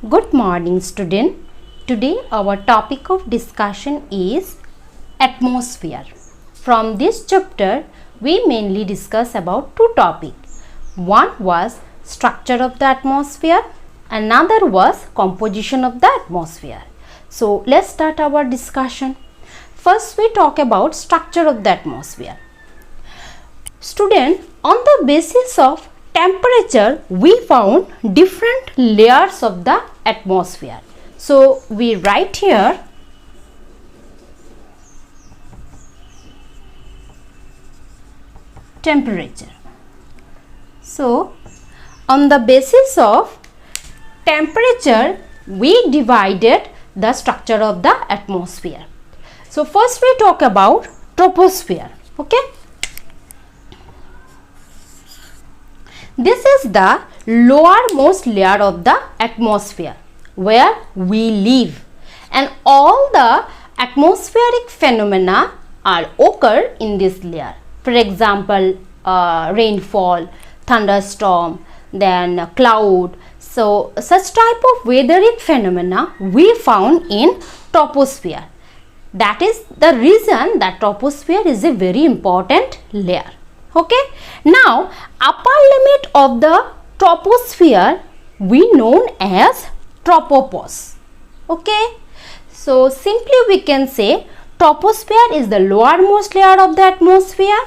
Good morning, student. Today our topic of discussion is atmosphere. From this chapter, we mainly discuss about two topics. One was structure of the atmosphere, another was composition of the atmosphere. So let's start our discussion. First we talk about structure of the atmosphere. Student, on the basis of temperature, we found different layers of the atmosphere. So we write here temperature. So on the basis of temperature, we divided the structure of the atmosphere. So first we talk about troposphere. Okay. This is the lowermost layer of the atmosphere where we live, and all the atmospheric phenomena are occur in this layer. For example, rainfall, thunderstorm, then cloud. So such type of weatheric phenomena we found in troposphere. That is the reason that troposphere is a very important layer. Okay. Now upper limit of the troposphere we known as tropopause. Okay. So simply we can say troposphere is the lowermost layer of the atmosphere,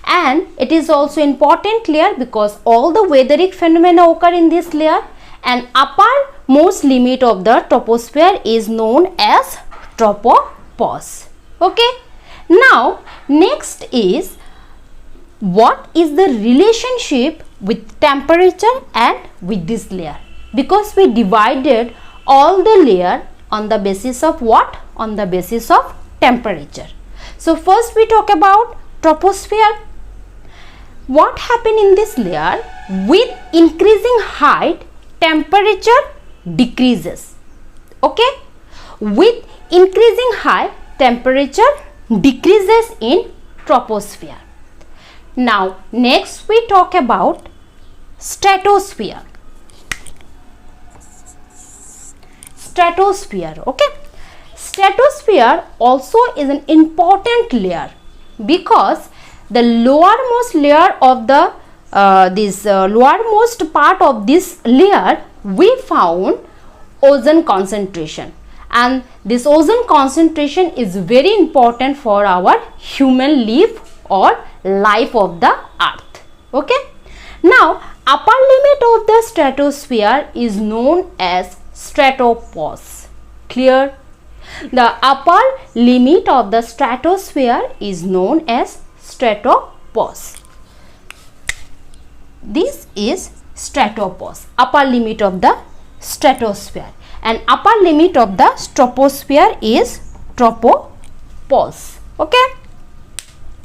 and it is also important layer because all the weatheric phenomena occur in this layer, and uppermost limit of the troposphere is known as tropopause. Okay. Now next is, what is the relationship with temperature and with this layer? Because we divided all the layer on the basis of what? On the basis of temperature. So first we talk about troposphere. What happened in this layer? With increasing height, temperature decreases. Okay. With increasing height, temperature decreases in troposphere. Now next we talk about stratosphere. Stratosphere. Okay. Stratosphere also is an important layer because the lowermost layer of the lowermost part of this layer we found ozone concentration, and this ozone concentration is very important for our human life or life of the earth. Okay. Now upper limit of the stratosphere is known as stratopause. Clear? The upper limit of the stratosphere is known as stratopause. This is stratopause, upper limit of the stratosphere, and upper limit of the troposphere is tropopause. Okay.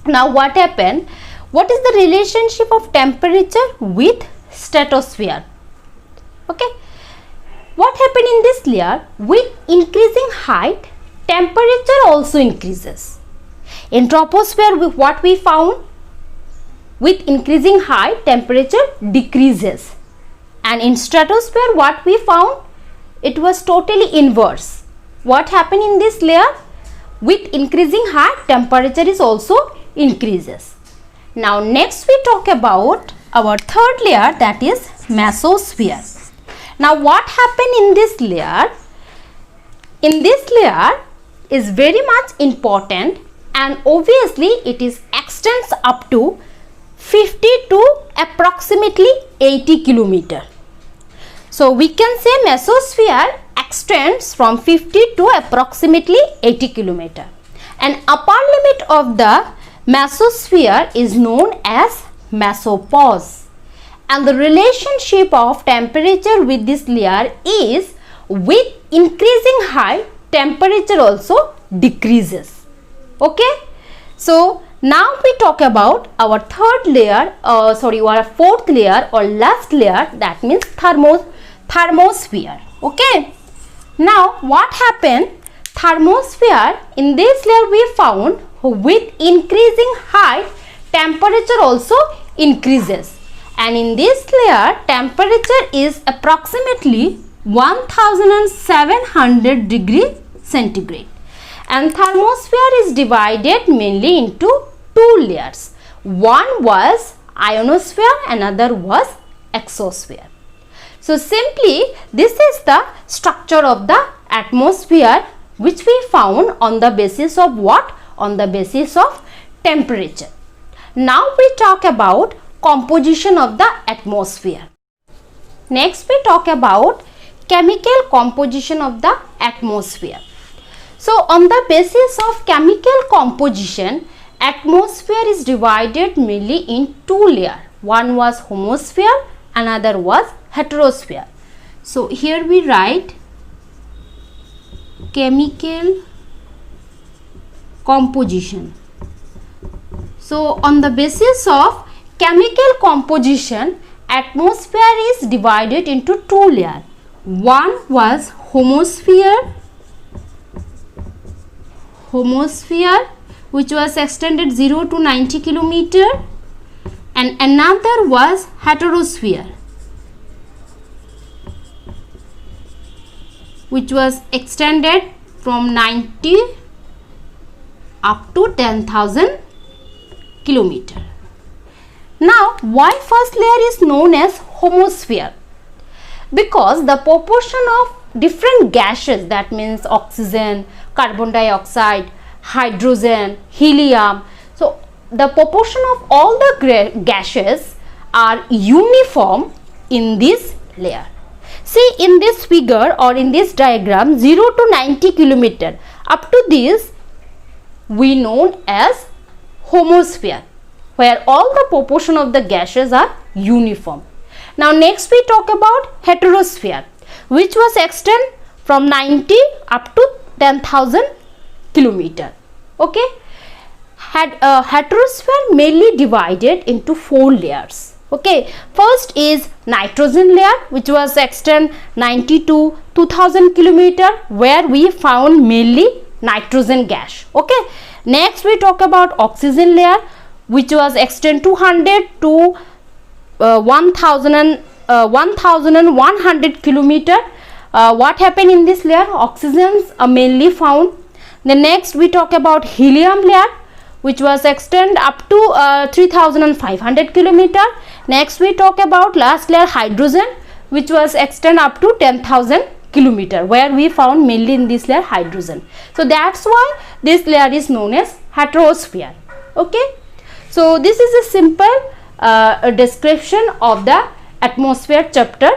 Now what happened? What is the relationship of temperature with stratosphere? Okay. What happened in this layer? With increasing height, temperature also increases. In troposphere, what we found? With increasing height, temperature decreases. And in stratosphere, what we found? It was totally inverse. What happened in this layer? With increasing height, temperature is also increases. Now next we talk about our third layer, that is mesosphere. Now what happened in this layer? In this layer is very much important, and obviously it is extends up to 50 to approximately 80 kilometer. So we can say mesosphere extends from 50 to approximately 80 kilometer, and upper limit of the mesosphere is known as mesopause, and the relationship of temperature with this layer is with increasing height, temperature also decreases. Okay. So now we talk about our third layer, our fourth layer or last layer, that means thermosphere. Okay. Now what happened? Thermosphere, in this layer we found with increasing height, temperature also increases, and in this layer temperature is approximately 1700 degree centigrade. And thermosphere is divided mainly into two layers. One was ionosphere, another was exosphere. So simply this is the structure of the atmosphere, which we found on the basis of what? On the basis of temperature. Now we talk about composition of the atmosphere. Next we talk about chemical composition of the atmosphere. So on the basis of chemical composition, atmosphere is divided mainly in two layers. One was homosphere, another was heterosphere. So here we write chemical composition. So on the basis of chemical composition, atmosphere is divided into two layers. One was homosphere, which was extended 0 to 90 kilometer, and another was heterosphere, which was extended from 90 up to 10,000 kilometer. Now why first layer is known as homosphere? Because the proportion of different gases, that means oxygen, carbon dioxide, hydrogen, helium, so the proportion of all the gases are uniform in this layer. See in this figure or in this diagram, 0 to 90 kilometer, up to this we known as homosphere, where all the proportion of the gases are uniform. Now next we talk about heterosphere, which was extend from 90 up to 10,000 kilometer. Okay, heterosphere mainly divided into four layers. Okay, first is nitrogen layer, which was extend 90 to 2000 kilometer, where we found mainly nitrogen gas. Okay, next we talk about oxygen layer, which was extend 200 to 1100 kilometer. What happened in this layer? Oxygens are mainly found. The next we talk about helium layer, which was extend up to 3500 kilometer. Next we talk about last layer hydrogen, which was extend up to 10,000 kilometer, where we found mainly in this layer hydrogen. So that's why this layer is known as heterosphere. Okay, so this is a simple description of the atmosphere chapter.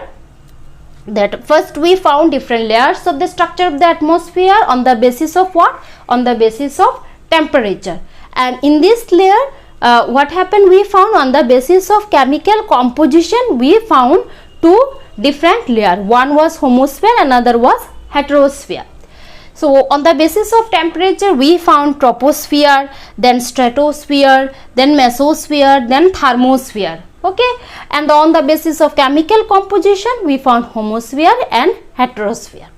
That first we found different layers of the structure of the atmosphere on the basis of what? On the basis of temperature. And in this layer what happened? We found on the basis of chemical composition, we found two different layers. One was homosphere, another was heterosphere. So on the basis of temperature, we found troposphere, then stratosphere, then mesosphere, then thermosphere. Okay, and on the basis of chemical composition, we found homosphere and heterosphere.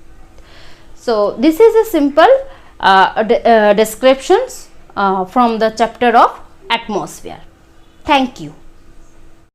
So this is a simple descriptions from the chapter of atmosphere. Thank you.